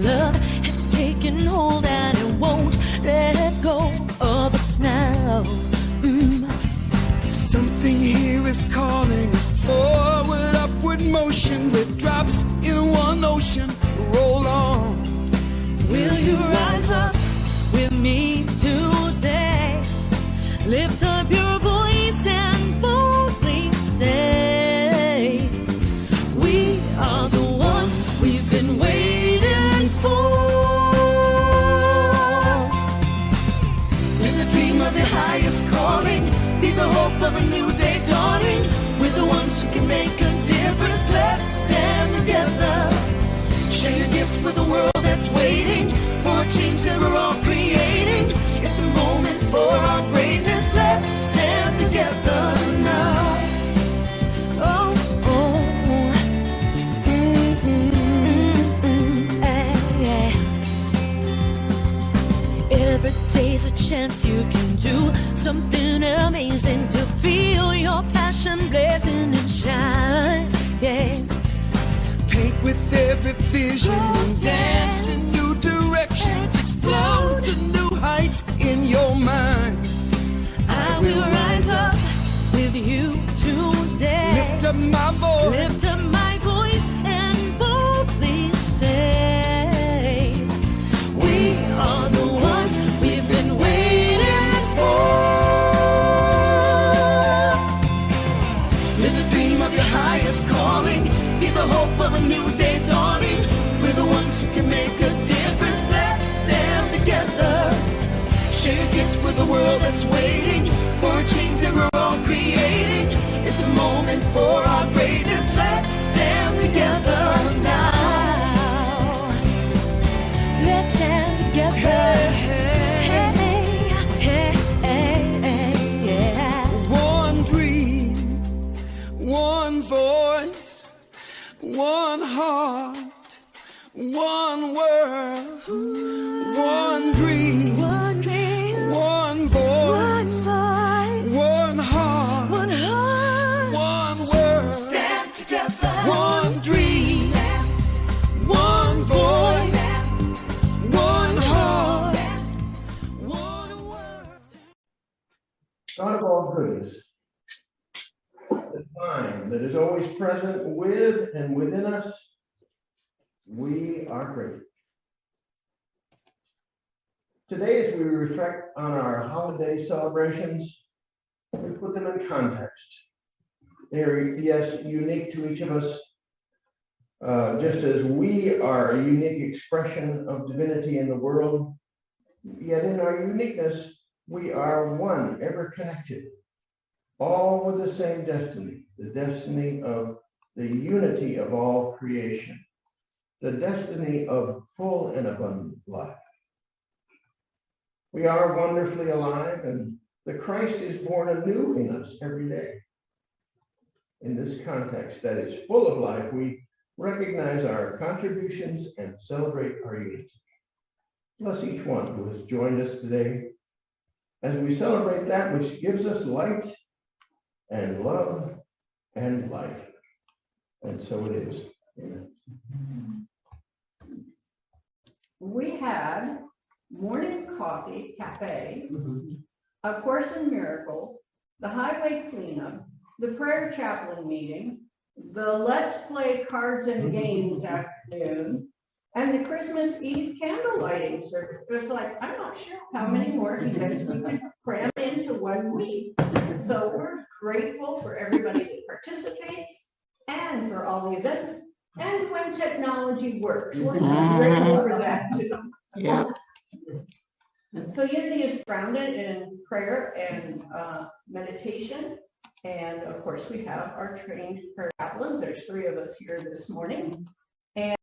love has taken hold and it won't let go of us now. Something here is calling us forward, upward motion with drops in one ocean. Roll on. Will you rise up with me today? Lift up your voice and boldly say, we are the ones we've been waiting for. With the dream of the highest calling, be the hope of a new day dawning. We're the ones who can make a difference. Let's stand together. Share your gifts with the world that's waiting for a change that we're all creating. It's a moment for our greatness. Let's stand together now. Oh, oh, Every day's a chance you can do something amazing to feel your passion blazing and shine. Yeah. Paint with every vision and dance in new directions. Explode to new heights in your mind. I will rise up with you today. Lift up my voice. Lift up my voice and boldly say, we are the ones we've been waiting for. Live the dream of your highest calling. Be the hope of a new day dawning. We're the ones who can make a difference. Let's stand together. Share your gifts with the world that's waiting for a change that we're all creating. It's a moment for our greatness. Let's stand together now. Let's stand together. Hey, hey. Yeah. One dream, one voice, one heart, one world, one dream, One dream, one voice, one heart, one heart, one world. stand together. One dream, one voice, one heart, one word. God of all goodness, the divine that is always present with and within us, we are grateful. Today, as we reflect on our holiday celebrations, we put them in context. They are, yes, unique to each of us, just as we are a unique expression of divinity in the world, yet in our uniqueness, we are one, ever connected, all with the same destiny, the destiny of the unity of all creation, the destiny of full and abundant life. We are wonderfully alive, and the Christ is born anew in us every day. In this context that is full of life, we recognize our contributions and celebrate our unity. Bless each one who has joined us today as we celebrate that which gives us light and love and life. And so it is. Amen. We had morning coffee cafe, A Course in Miracles, the highway cleanup, the prayer chaplain meeting, the Let's Play Cards and Games afternoon, and the Christmas Eve candle lighting service. It's like, I'm not sure how many more events we can cram into 1 week. So we're grateful for everybody that participates and for all the events and when technology works. We're grateful for that too. Yeah. So unity is grounded in prayer and meditation. And of course, we have our trained prayer chaplains. There's 3 of us here this morning. And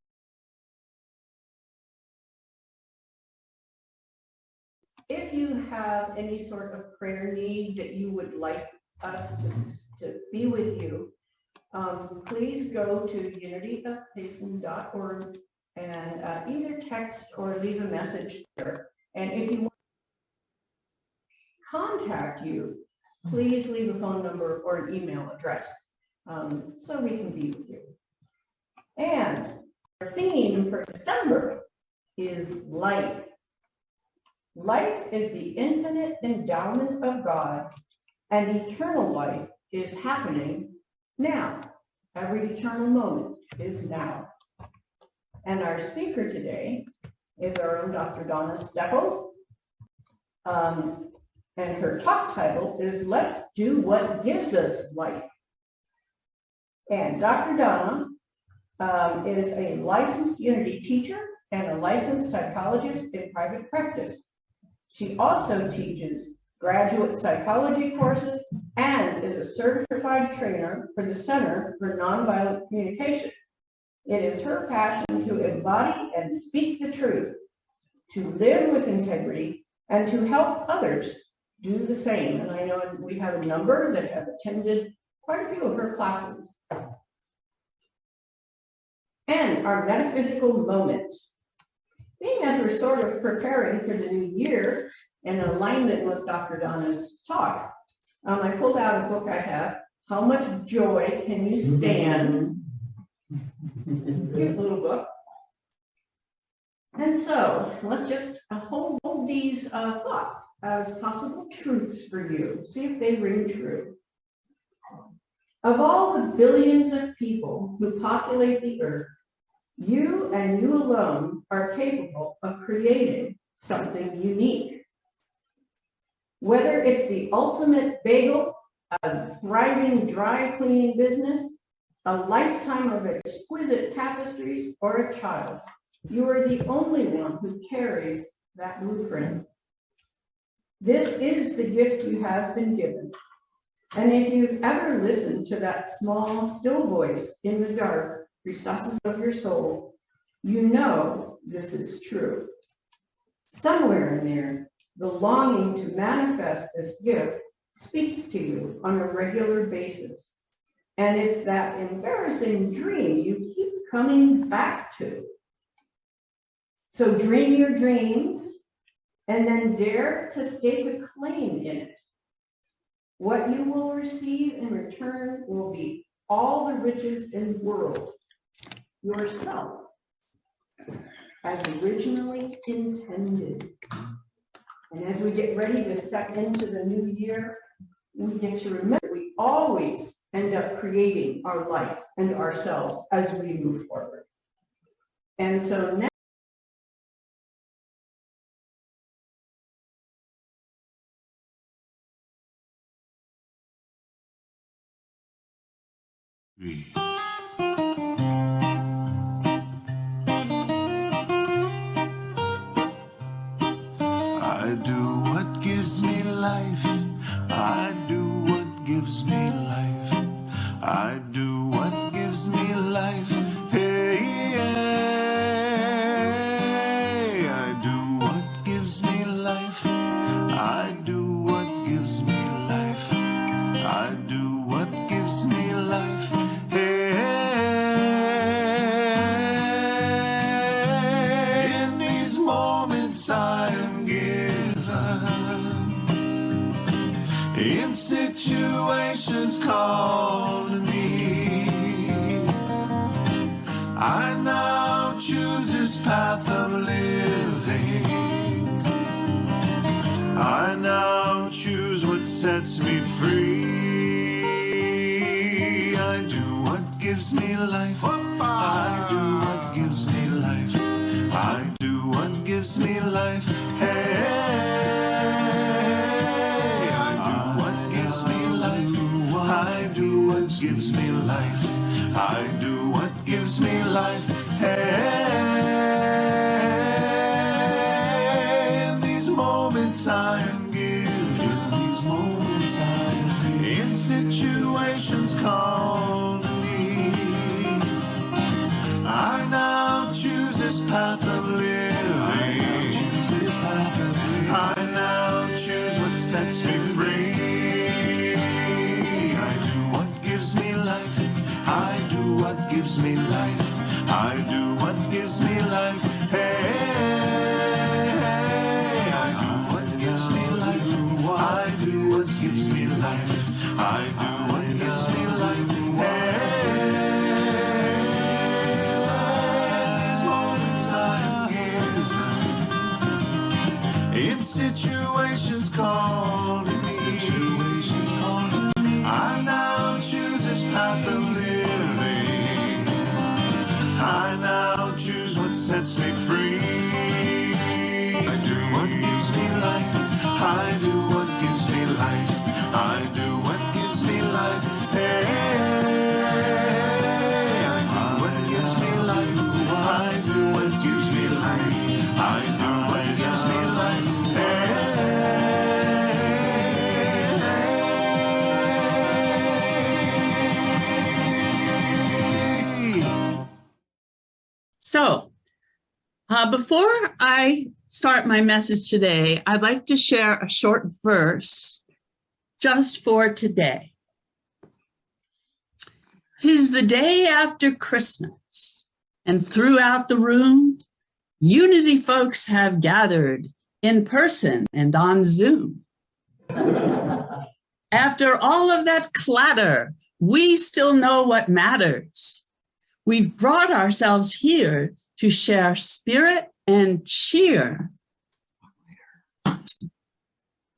if you have any sort of prayer need that you would like us to be with you, please go to unityofpayson.org and either text or leave a message there. And if you want to contact you, please leave a phone number or an email address so we can be with you. And our theme for December is life. Life is the infinite endowment of God, and eternal life is happening now. Every eternal moment is now. And our speaker today is our own Dr. Donna Steckal. And her talk title is Let's Do What Gives Us Life. And Dr. Donna is a licensed Unity teacher and a licensed psychologist in private practice. She also teaches graduate psychology courses and is a certified trainer for the Center for Nonviolent Communication. It is her passion to embody and speak the truth, to live with integrity, and to help others do the same. And I know we have a number that have attended quite a few of her classes. And our metaphysical moment. Being as we're sort of preparing for the new year in alignment with Dr. Donna's talk, I pulled out a book I have, How Much Joy Can You Stand? Cute little book. And so let's just hold these thoughts as possible truths for you. See if they ring true. Of all the billions of people who populate the earth, you and you alone are capable of creating something unique. Whether it's the ultimate bagel, a thriving dry cleaning business, a lifetime of exquisite tapestries, or a child, you are the only one who carries that blueprint. This is the gift you have been given. And if you've ever listened to that small, still voice in the dark recesses of your soul, you know this is true. Somewhere in there, the longing to manifest this gift speaks to you on a regular basis. And it's that embarrassing dream you keep coming back to. So dream your dreams and then dare to stake a claim in it. What you will receive in return will be all the riches in the world, yourself, as originally intended. And as we get ready to step into the new year, we get to remember we always end up creating our life and ourselves as we move forward. And so now, I do what gives me life. I do what gives me life. I do what gives me life. Hey, hey, I do what gives me life. I do what gives me life. I do what gives me life. Hey, in these moments I am given, in situations called to me, I now choose this path of living. I now choose what sets me free. I do what gives me life. I do what gives me life. I do what gives me life. Hey, I do what gives me life. I do what gives me life. I do what gives me life. Hey, in these moments I am given. These moments I am given. In situations called to me, I now choose this path of living. I now choose what sets me free. I do what gives me life. I do what gives me life. I do what gives me life. Hey, I do what gives me life. I do what gives me life. I do what gives me life. Hey, these moments I am given. situations calling me. I now choose this path of living. I now choose what sets me free. I do what gives me life. I do what gives me life. I do what gives me life. Hey, I do what gives me life. I do what gives me life. I do what gives me life. So, before I start my message today, I'd like to share a short verse just for today. 'Tis the day after Christmas, and throughout the room, Unity folks have gathered in person and on Zoom. After all of that clatter, we still know what matters. We've brought ourselves here to share spirit and cheer.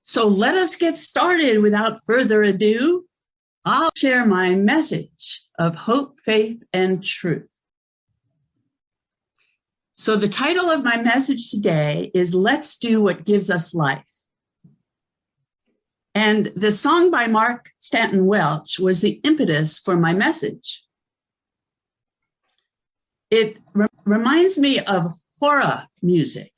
So let us get started without further ado. I'll share my message of hope, faith, and truth. So the title of my message today is Let's Do What Gives Us Life. And the song by Mark Stanton Welch was the impetus for my message. It reminds me of hora music.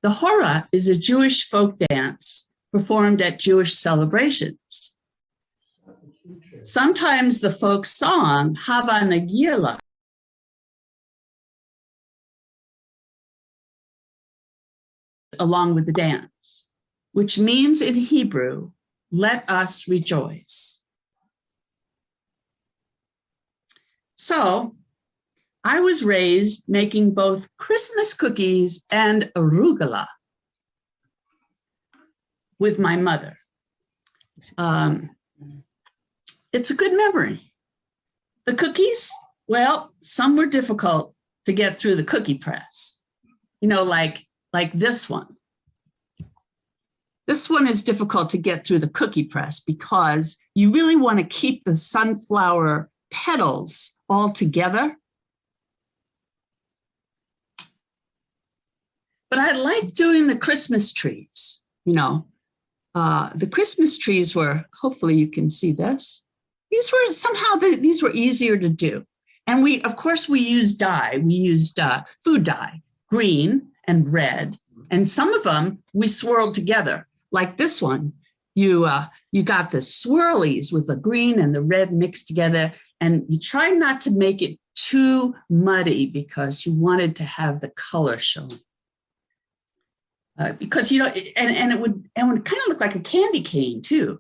The hora is a Jewish folk dance performed at Jewish celebrations. Sometimes the folk song, Hava Nagila, along with the dance, which means in Hebrew, let us rejoice. So I was raised making both Christmas cookies and arugula with my mother. It's a good memory. The cookies, well, some were difficult to get through the cookie press, like this one. This one is difficult to get through the cookie press because you really want to keep the sunflower petals all together. But I like doing the Christmas trees, the Christmas trees were, hopefully you can see this. These were easier to do. And we used dye. We used food dye, green and red. And some of them we swirled together, like this one. You got the swirlies with the green and the red mixed together. And you try not to make it too muddy because you wanted to have the color showing. Because, it would kind of look like a candy cane too.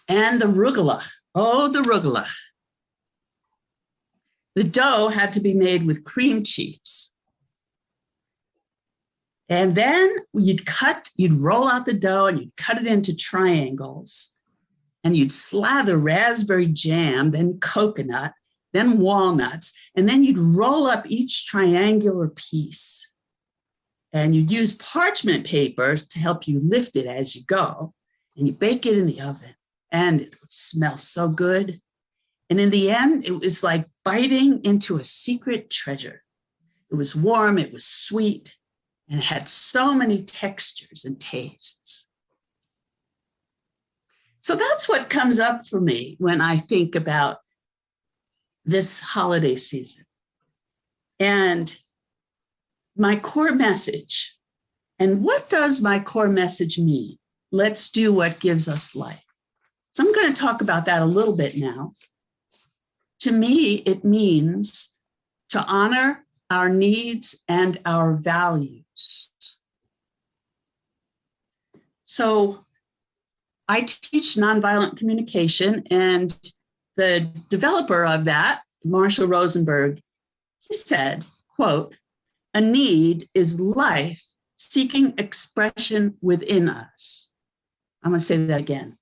And the rugula. Oh, the rugula. The dough had to be made with cream cheese. And then you'd roll out the dough and you'd cut it into triangles. And you'd slather raspberry jam, then coconut, then walnuts. And then you'd roll up each triangular piece. And you'd use parchment paper to help you lift it as you go. And you bake it in the oven. And it would smell so good. And in the end, it was like biting into a secret treasure. It was warm, it was sweet, and it had so many textures and tastes. So that's what comes up for me when I think about this holiday season. And my core message. And what does my core message mean? Let's do what gives us life. So I'm going to talk about that a little bit now. To me, it means to honor our needs and our values. So I teach nonviolent communication, and the developer of that, Marshall Rosenberg, he said, quote, "A need is life seeking expression within us." I'm going to say that again.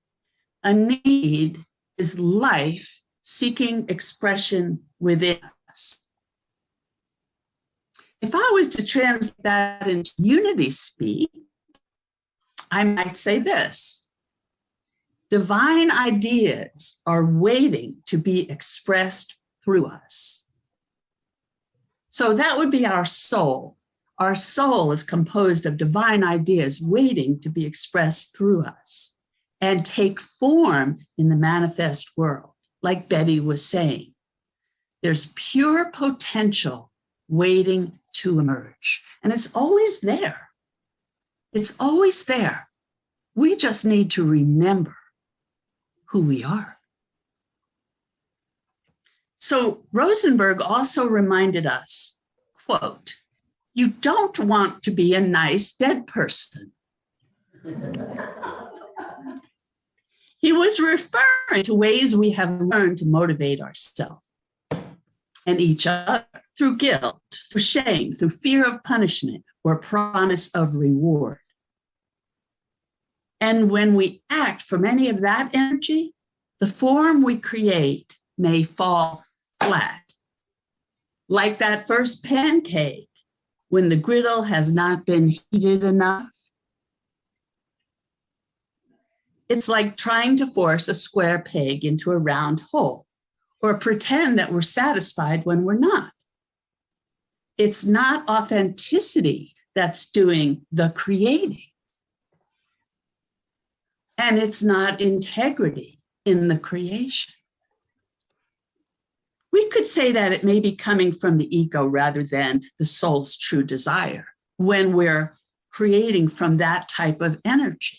A need is life seeking expression within us. If I was to translate that into unity speak, I might say this: divine ideas are waiting to be expressed through us. So that would be our soul. Our soul is composed of divine ideas waiting to be expressed through us and take form in the manifest world. Like Betty was saying, there's pure potential waiting to emerge. And it's always there. It's always there. We just need to remember who we are. So Rosenberg also reminded us, quote, "You don't want to be a nice dead person." He was referring to ways we have learned to motivate ourselves and each other through guilt, through shame, through fear of punishment or promise of reward. And when we act from any of that energy, the form we create may fall flat, like that first pancake when the griddle has not been heated enough. It's like trying to force a square peg into a round hole or pretend that we're satisfied when we're not. It's not authenticity that's doing the creating. And it's not integrity in the creation. We could say that it may be coming from the ego rather than the soul's true desire when we're creating from that type of energy.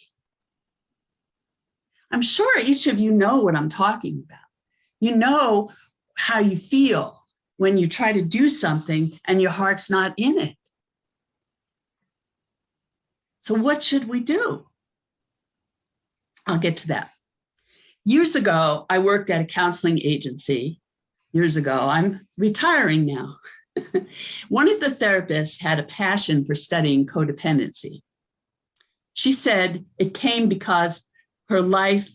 I'm sure each of you know what I'm talking about. You know how you feel when you try to do something and your heart's not in it. So what should we do? I'll get to that. Years ago, I worked at a counseling agency. Years ago, I'm retiring now. One of the therapists had a passion for studying codependency. She said it came because her life,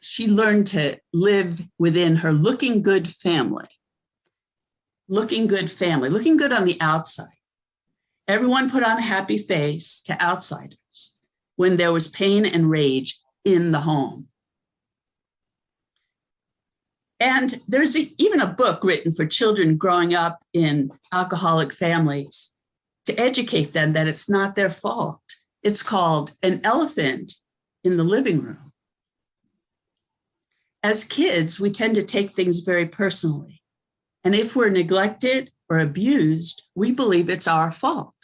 she learned to live within her looking good family. Looking good family, looking good on the outside. Everyone put on a happy face to outsiders when there was pain and rage in the home. And there's even a book written for children growing up in alcoholic families to educate them that it's not their fault. It's called An Elephant in the Living Room. As kids, we tend to take things very personally. And if we're neglected or abused, we believe it's our fault.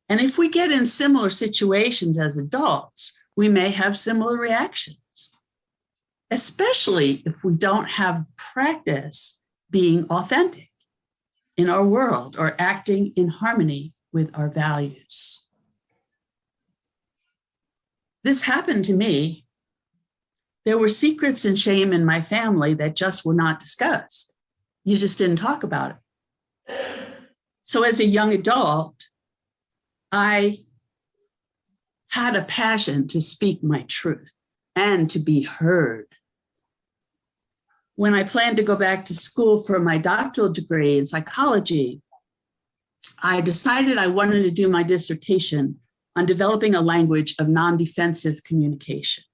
And if we get in similar situations as adults, we may have similar reactions, especially if we don't have practice being authentic in our world or acting in harmony with our values. This happened to me. There were secrets and shame in my family that just were not discussed. You just didn't talk about it. So as a young adult, I had a passion to speak my truth and to be heard. When I planned to go back to school for my doctoral degree in psychology, I decided I wanted to do my dissertation on developing a language of non-defensive communication.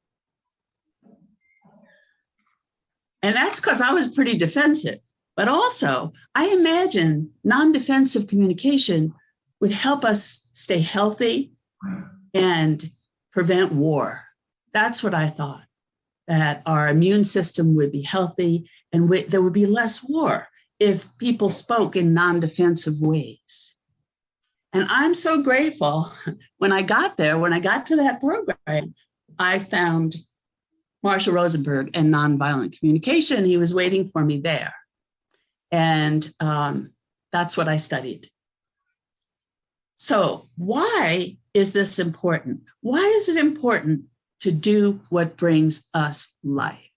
And that's because I was pretty defensive, but also I imagined non-defensive communication would help us stay healthy and prevent war. That's what I thought, that our immune system would be healthy and there would be less war if people spoke in non-defensive ways. And I'm so grateful when I got there, when I got to that program, I found Marshall Rosenberg and nonviolent communication. He was waiting for me there. And that's what I studied. So why is this important? Why is it important to do what brings us life?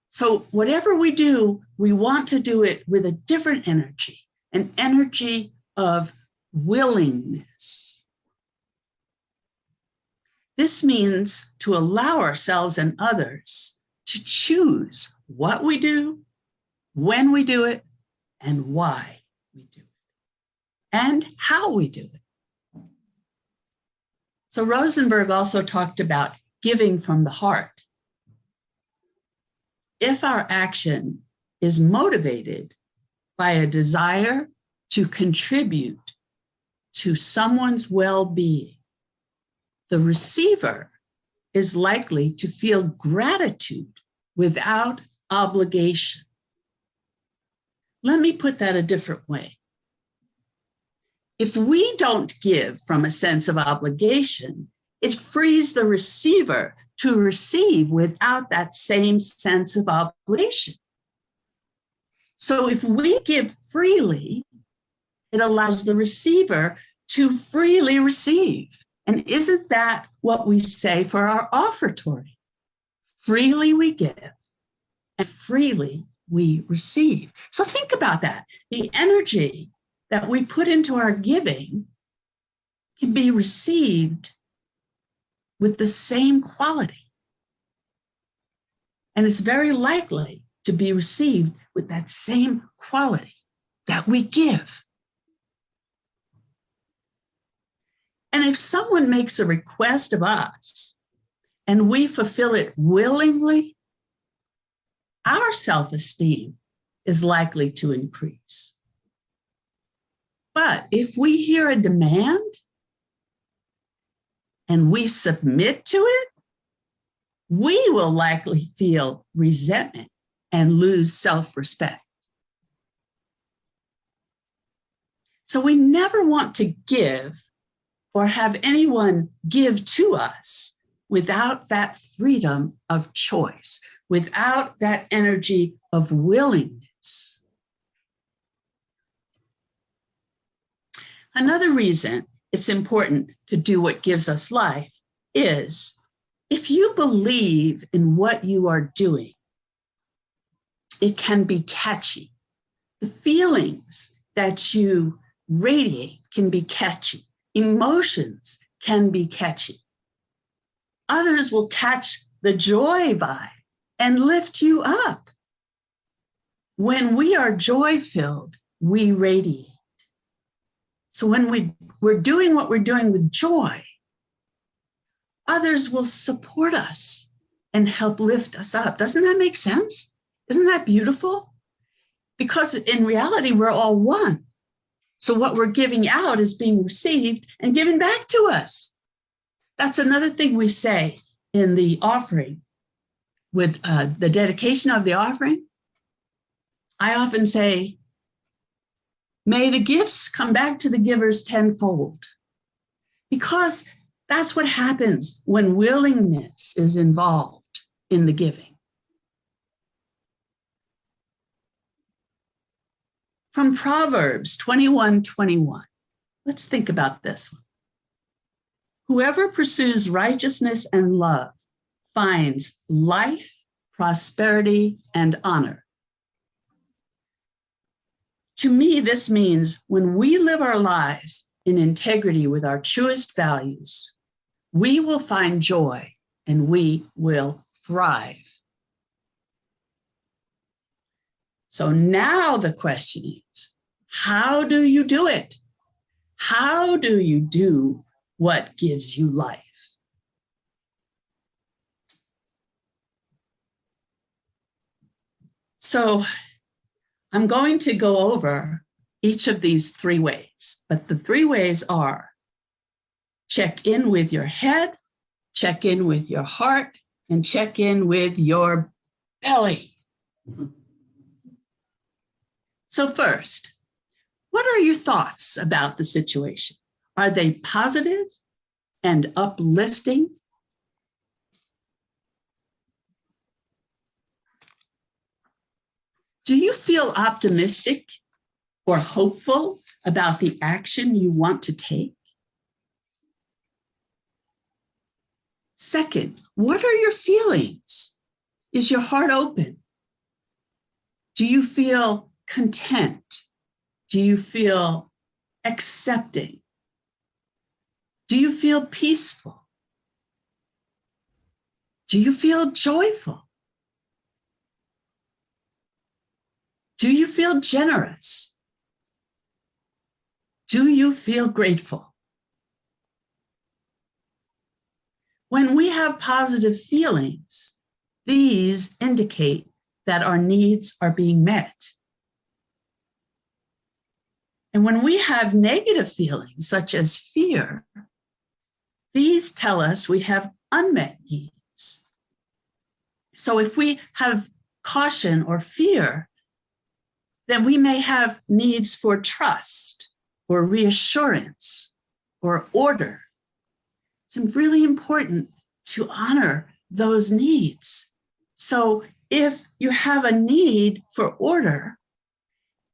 So whatever we do, we want to do it with a different energy, an energy of willingness. This means to allow ourselves and others to choose what we do, when we do it, and why we do it, and how we do it. So Rosenberg also talked about giving from the heart. If our action is motivated by a desire to contribute to someone's well-being, the receiver is likely to feel gratitude without obligation. Let me put that a different way. If we don't give from a sense of obligation, it frees the receiver to receive without that same sense of obligation. So if we give freely, it allows the receiver to freely receive. And isn't that what we say for our offertory? Freely we give and freely we receive. So think about that. The energy that we put into our giving can be received with the same quality. And it's very likely to be received with that same quality that we give. And if someone makes a request of us and we fulfill it willingly, our self-esteem is likely to increase. But if we hear a demand and we submit to it, we will likely feel resentment and lose self-respect. So we never want to give or have anyone give to us without that freedom of choice, without that energy of willingness. Another reason it's important to do what gives us life is if you believe in what you are doing, it can be catchy. The feelings that you radiate can be catchy. Emotions can be catchy. Others will catch the joy vibe and lift you up. When we are joy-filled, we radiate. So when we're doing what we're doing with joy, others will support us and help lift us up. Doesn't that make sense? Isn't that beautiful? Because in reality, we're all one. So what we're giving out is being received and given back to us. That's another thing we say in the offering with the dedication of the offering. I often say, may the gifts come back to the givers tenfold, because that's what happens when willingness is involved in the giving. From Proverbs 21:21, let's think about this one. Whoever pursues righteousness and love finds life, prosperity, and honor. To me, this means when we live our lives in integrity with our truest values, we will find joy and we will thrive. So now the question is, how do you do it? How do you do what gives you life? So I'm going to go over each of these three ways, but the three ways are check in with your head, check in with your heart, and check in with your belly. So first, what are your thoughts about the situation? Are they positive and uplifting? Do you feel optimistic or hopeful about the action you want to take? Second, what are your feelings? Is your heart open? Do you feel content? Do you feel accepting? Do you feel peaceful? Do you feel joyful? Do you feel generous? Do you feel grateful? When we have positive feelings, these indicate that our needs are being met. And when we have negative feelings, such as fear, these tell us we have unmet needs. So if we have caution or fear, then we may have needs for trust or reassurance or order. It's really important to honor those needs. So if you have a need for order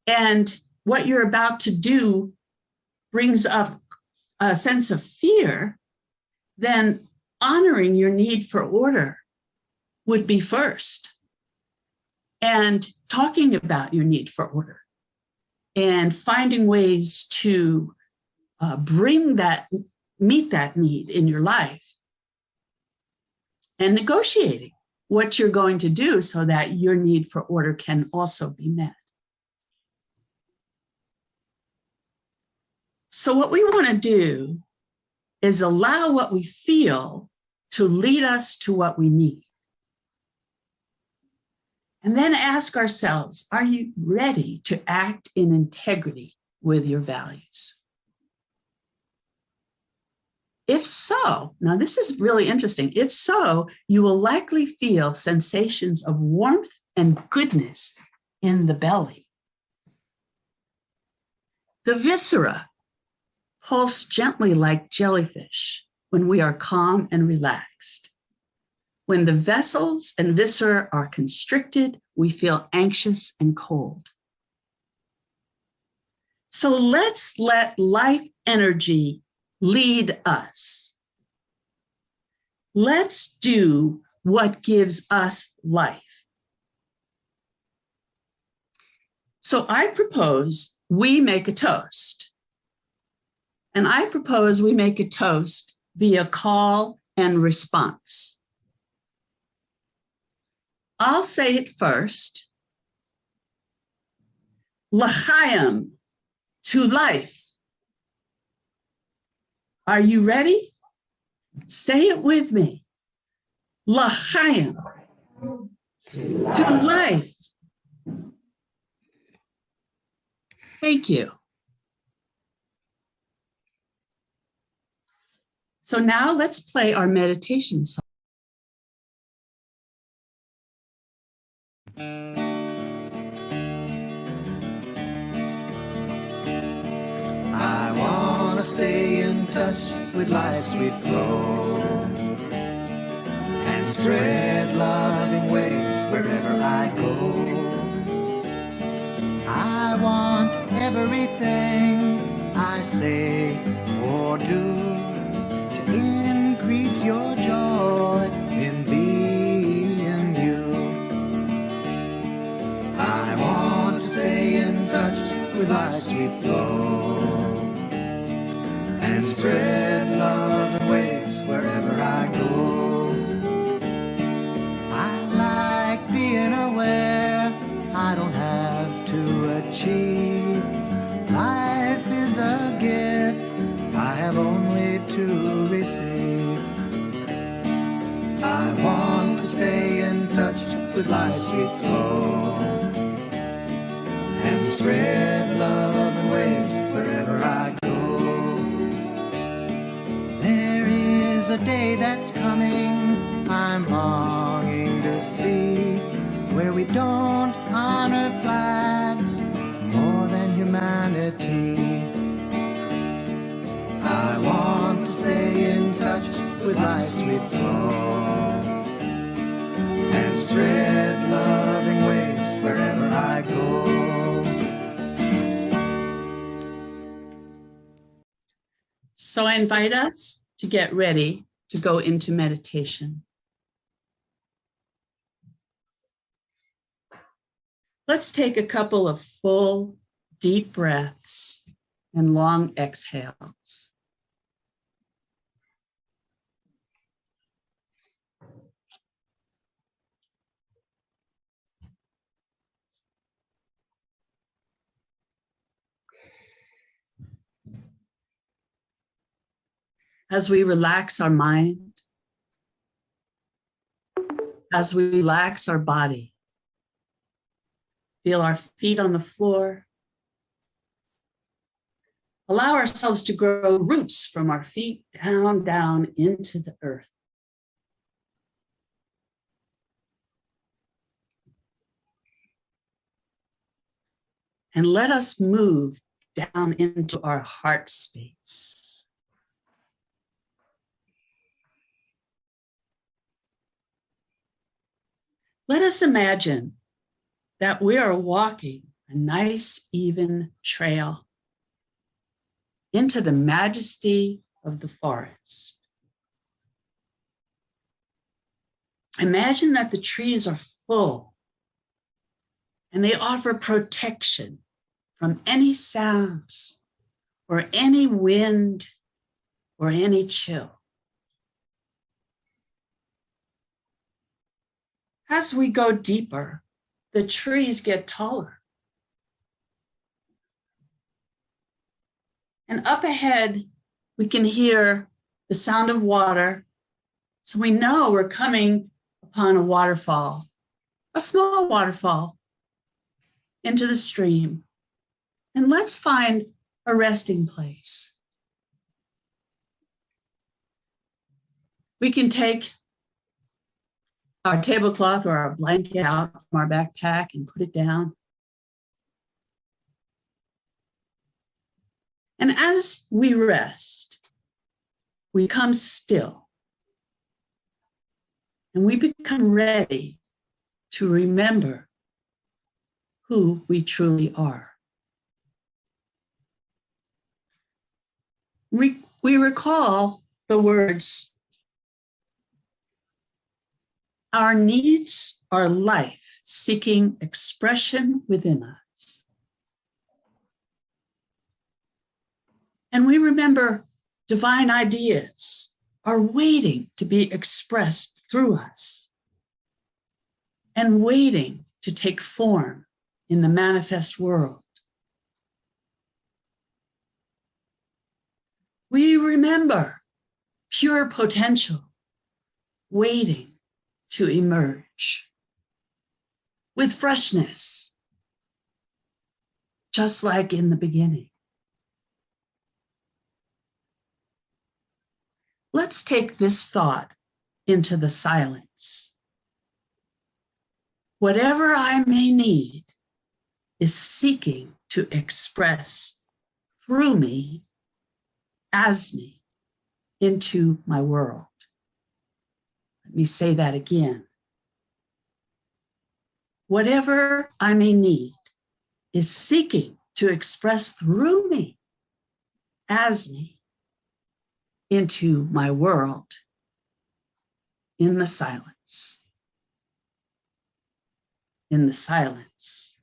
and what you're about to do brings up a sense of fear, then honoring your need for order would be first. And talking about your need for order and finding ways to meet that need in your life, and negotiating what you're going to do so that your need for order can also be met. So what we want to do is allow what we feel to lead us to what we need. And then ask ourselves, are you ready to act in integrity with your values? If so, now this is really interesting. If so, you will likely feel sensations of warmth and goodness in the belly. The viscera pulse gently like jellyfish when we are calm and relaxed. When the vessels and viscera are constricted, we feel anxious and cold. So let's let life energy lead us. Let's do what gives us life. So I propose we make a toast. And I propose we make a toast via call and response. I'll say it first. L'chaim, to life. Are you ready? Say it with me. L'chaim, to life. Thank you. So now let's play our meditation song. I wanna stay in touch with life's sweet flow and spread loving waves wherever I go. I want everything I say or do to increase your joy in being you. I want to stay in touch with life's sweet flow and spread love and waves wherever I go. I like being aware I don't have to achieve. Life is a gift I have only to receive. I want to stay in touch with life's sweet flow and spread love and waves wherever I go. There is a day that's coming I'm longing to see, where we don't honor flags more than humanity. I want to stay in touch with life's sweet flow and spread loving waves wherever I go. So I invite us to get ready to go into meditation. Let's take a couple of full, deep breaths and long exhales. As we relax our mind, as we relax our body. Feel our feet on the floor. Allow ourselves to grow roots from our feet down into the earth. And let us move down into our heart space. Let us imagine that we are walking a nice, even trail into the majesty of the forest. Imagine that the trees are full and they offer protection from any sounds or any wind or any chill. As we go deeper, the trees get taller. And up ahead, we can hear the sound of water. So we know we're coming upon a waterfall, a small waterfall, into the stream. And let's find a resting place. We can take our tablecloth or our blanket out from our backpack and put it down. And as we rest, we come still and we become ready to remember who we truly are. We recall the words, "Our needs are life seeking expression within us." And we remember divine ideas are waiting to be expressed through us and waiting to take form in the manifest world. We remember pure potential waiting to emerge with freshness, just like in the beginning. Let's take this thought into the silence. Whatever I may need is seeking to express through me, as me, into my world. Let me say that again. Whatever I may need is seeking to express through me, as me, into my world, in the silence. In the silence.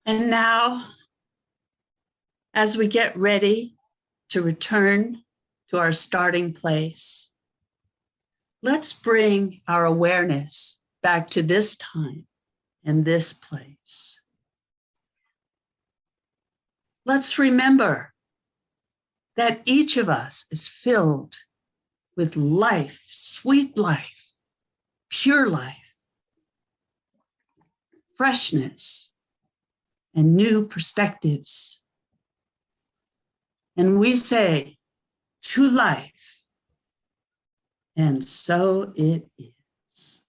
And now, as we get ready to return to our starting place, let's bring our awareness back to this time and this place. Let's remember that each of us is filled with life, sweet life, pure life, freshness, and new perspectives. And we say, to life, and so it is.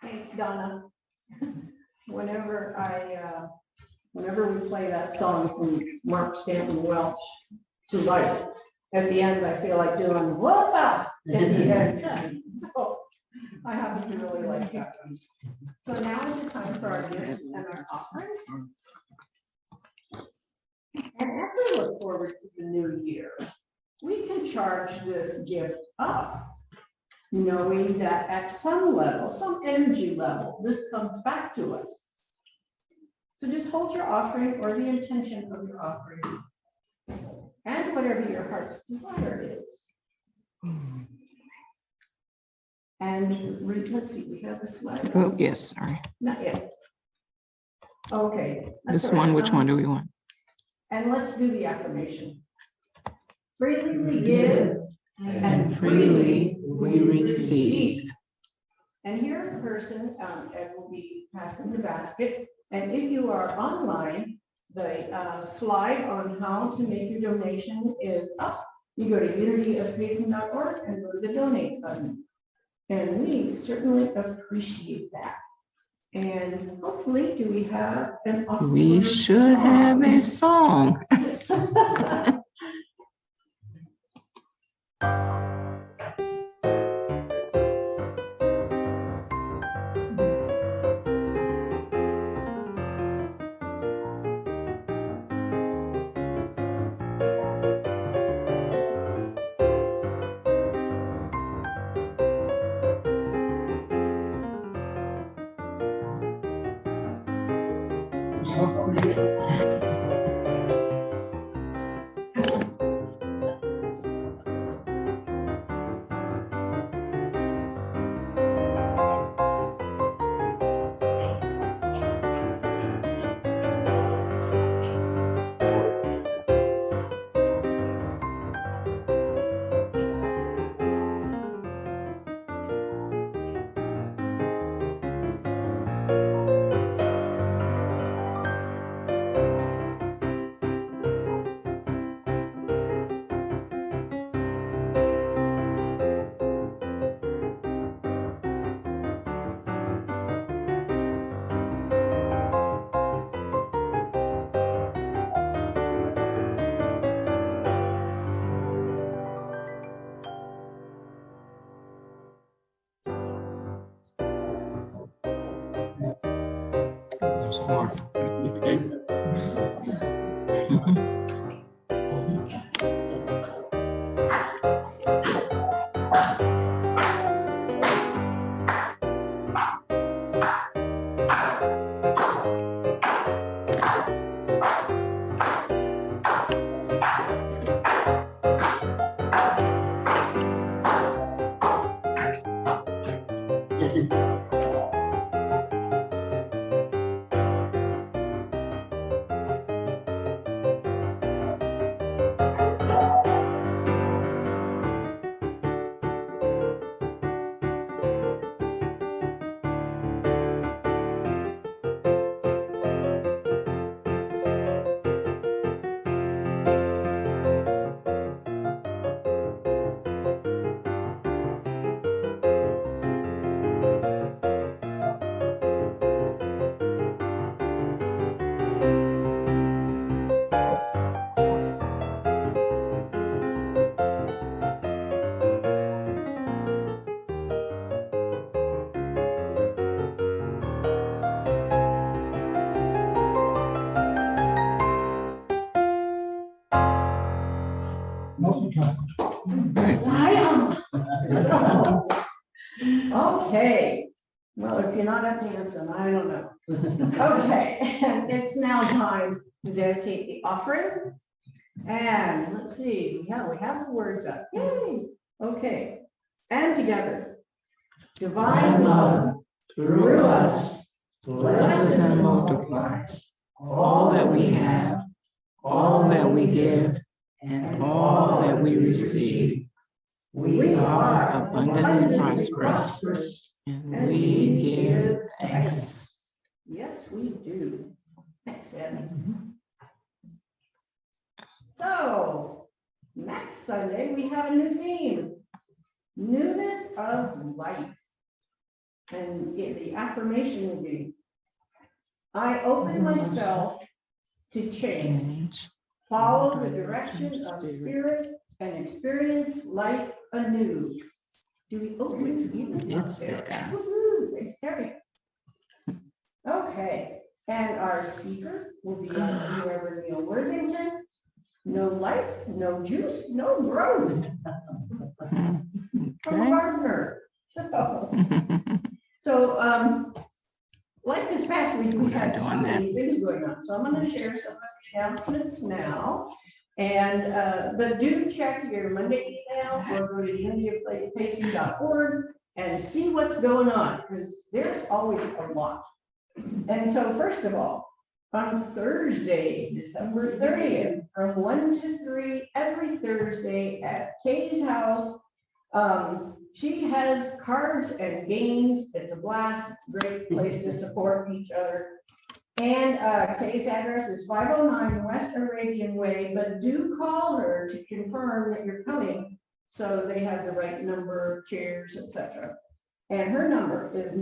Thanks, Donna. Whenever we play that song from Mark Stanton Welch to life, at the end, I feel like doing whoop-a at the end. So I happen to really like that one. So now is the time for our gifts and our offerings. And as we look forward to the new year, we can charge this gift up, knowing that at some level, some energy level, this comes back to us. So just hold your offering or the intention of your offering and whatever your heart's desire is. And let's see, we have a slide. Oh, yes, sorry. Not yet. Okay. that's This all one, right. which one do we want? And let's do the affirmation. Freely we give And freely we receive. And here a person, Ed will be passing the basket. And if you are online, the slide on how to make your donation is up. You go to unityofpacing.org and go to the donate button. And we certainly appreciate that. And hopefully, do we have an offering? We should have a song. There's more. Okay, well, if you're not up dancing, I don't know. Okay, and it's now time to dedicate the offering. And let's see, yeah, we have the words up. Yay! Okay, and together. Divine love Through us, blesses and multiplies all that we have, all that we give, and all that we receive. We are abundantly prosperous, and we give thanks. Yes, we do. Thanks, Ed. So, next Sunday, we have a new theme, newness of life. And the affirmation will be, I open myself to change, follow the direction of spirit, and experience life anew. Do we open it even? It's there. Woo-hoo, thanks, Terry. Okay, and our speaker will be our Reverend Neil Worthington. No life, no juice, no growth. From a gardener. So, like this past week, we had so many things going on. So I'm going to share some of the announcements now. And but do check your Monday email or go to unityofpacing.org and see what's going on, because there's always a lot. And so first of all, on Thursday, December 30th, from 1 to 3, every Thursday at Kay's house, she has cards and games. It's a blast. It's a great place to support each other. And Kay's address is 509 West Arabian Way, but do call her to confirm that you're coming so they have the right number of chairs, etc. And her number is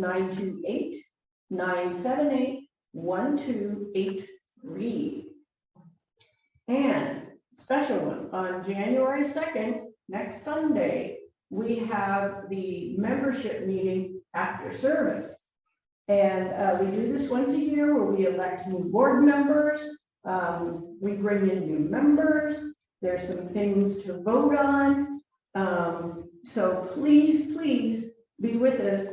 928-978-1283. And special one, on January 2nd, next Sunday, we have the membership meeting after service. And we do this once a year where we elect new board members. We bring in new members. There's some things to vote on. So please, please be with us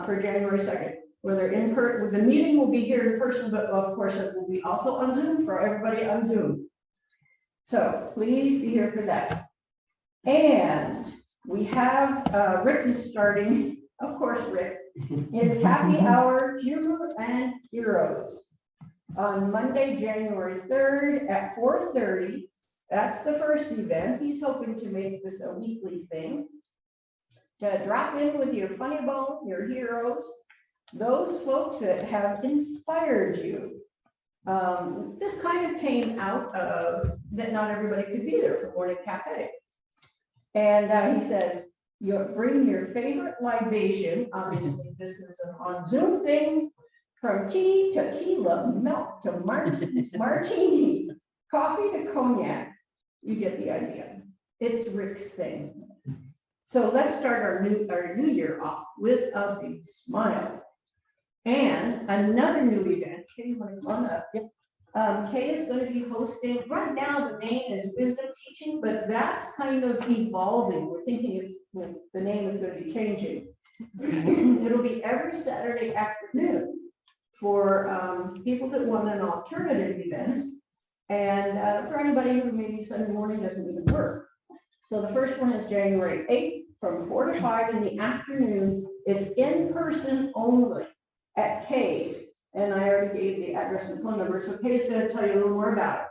for January 2nd. Whether in person, the meeting will be here in person, but of course it will be also on Zoom for everybody on Zoom. So please be here for that. And we have Rick is starting, of course, Rick, his happy hour humor and heroes on Monday, January 3rd at 4:30. That's the first event. He's hoping to make this a weekly thing. To drop in with your funny bone, your heroes, those folks that have inspired you. This kind of came out of that not everybody could be there for Morning Cafe. And he says, you bring your favorite libation. Obviously, this is an on Zoom thing, from tea, tequila, milk to martinis, coffee to cognac. You get the idea. It's Rick's thing. So let's start our new year off with a big smile. And another new event. Kay, you want to come up? Yep. Kay is going to be hosting. Right now, the name is Wisdom Teaching, but that's kind of evolving. We're thinking the name is going to be changing. It'll be every Saturday afternoon for people that want an alternative event, and for anybody who maybe Sunday morning doesn't even work. So the first one is January 8th from 4 to 5 in the afternoon. It's in person only at Kay's. And I already gave the address and phone number, so Kay's going to tell you a little more about it.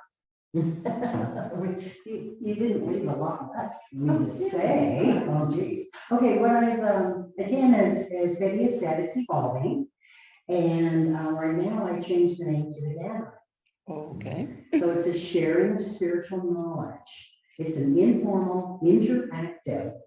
You didn't leave a lot left for me to say. Oh, geez. Okay, what I've, again, as Betty has said, it's evolving. And right now I changed the name to the Gathering. Okay. So it's a sharing of spiritual knowledge. It's an informal, interactive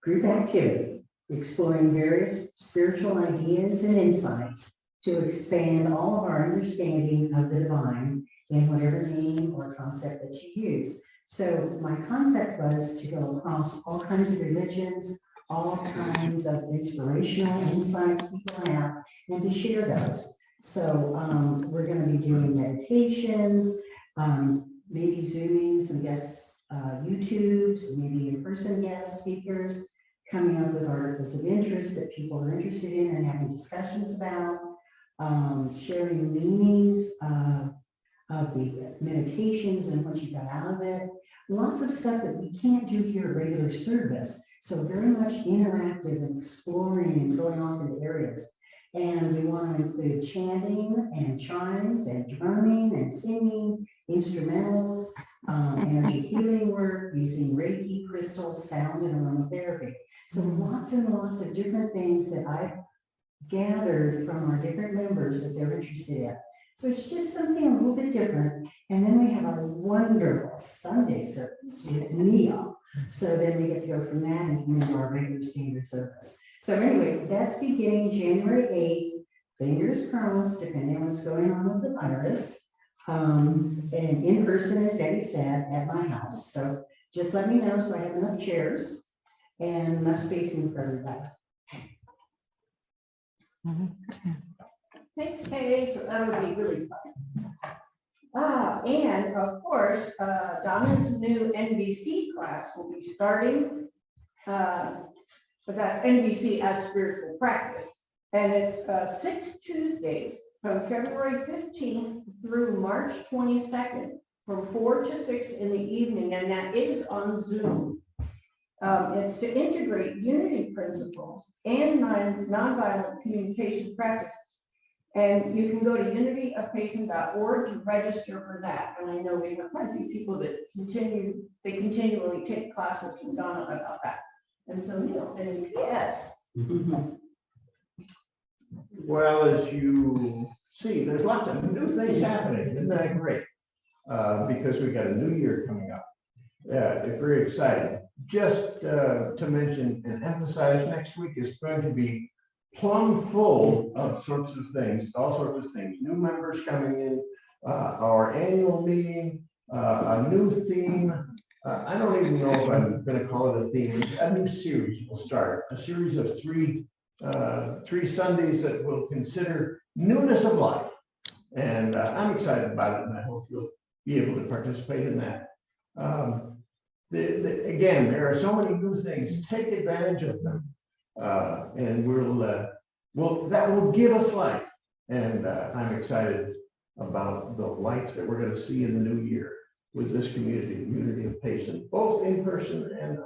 group activity exploring various spiritual ideas and insights to expand all of our understanding of the divine in whatever name or concept that you use. So my concept was to go across all kinds of religions, all kinds of inspirational insights people have, and to share those. So we're going to be doing meditations, maybe Zooming some guest YouTubes, maybe in-person guest speakers, coming up with articles of interest that people are interested in and having discussions about. Sharing meanings of the meditations and what you got out of it. Lots of stuff that we can't do here at regular service. So very much interactive and exploring and going off into areas. And we want to include chanting and chimes and drumming and singing, instrumentals, energy healing work, using Reiki, crystals, sound, and aromatherapy. So lots and lots of different things that I've gathered from our different members that they're interested in. So it's just something a little bit different. And then we have a wonderful Sunday service with Neil. So then we get to go from that and come into our regular standard service. So anyway, that's beginning January 8th. Fingers crossed, depending on what's going on with the virus. And in person, as Betty said, at my house. So just let me know so I have enough chairs and enough spacing for everybody. Thanks, Kay. So that would be really fun. And of course, Donna's new NVC class will be starting. But that's NVC as spiritual practice. And it's 6 Tuesdays from February 15th through March 22nd from 4 to 6 in the evening. And that is on Zoom. It's to integrate unity principles and nonviolent communication practices. And you can go to unityofpayson.org to register for that. And I know we have quite a few people that continually take classes from Donna about that. And so, Neil, and yes. Well, as you see, there's lots of new things happening. Isn't that great? Because we got a new year coming up. Yeah, it's very exciting. Just to mention and emphasize, next week is going to be plumb full of sorts of things, all sorts of things. New members coming in, our annual meeting, a new theme. I don't even know if I'm going to call it a theme. A new series will start. A series of three Sundays that will consider newness of life. And I'm excited about it, and I hope you'll be able to participate in that. Again, there are so many new things. Take advantage of them. And that will give us life. And I'm excited about the life that we're going to see in the new year with this community of Payson, both in person and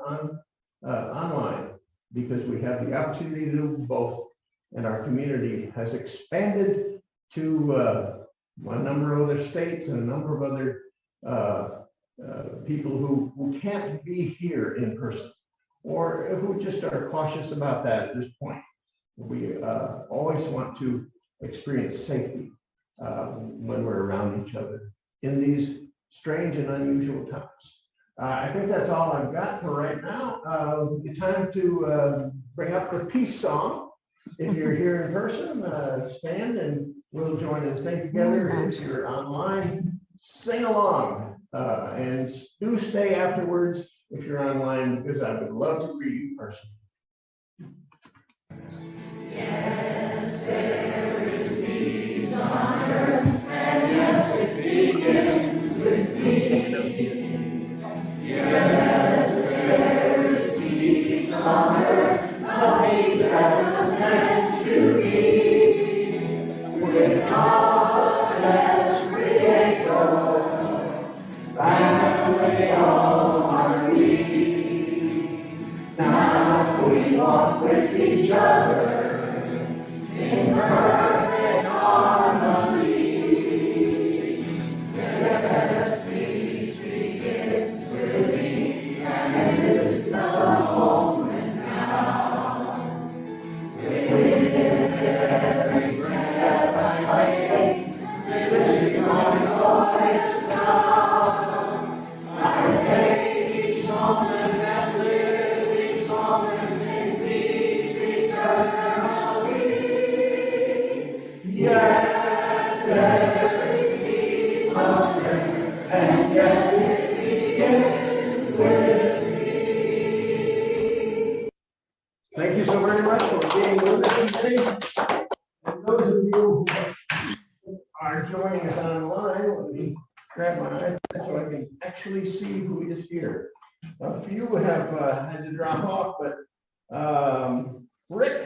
online, because we have the opportunity to do both. And our community has expanded to a number of other states and a number of other people who can't be here in person, or who just are cautious about that at this point. We always want to experience safety when we're around each other in these strange and unusual times. I think that's all I've got for right now. It's time to bring up the peace song. If you're here in person, stand and we'll join and sing together. If you're online, sing along, and do stay afterwards if you're online, because I would love to read you in person. Yes, there is peace on earth, and yes, it begins with me. Yes, there is peace on earth, a peace that was meant to be. With God as creator, family all are we. Now we walk with each other in perfect harmony. Yes, peace begins with me, and this is the moment now. With every step I take, this is my joyous song. I take each moment and live each moment in peace eternally. Yes, there is peace on earth, and yes, it begins with me. Thank you so very much for being with us today. And those of you who are joining us online, let me grab my iPad so I can actually see who is here. A few have had to drop off, but Rick,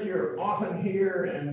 you're often here, and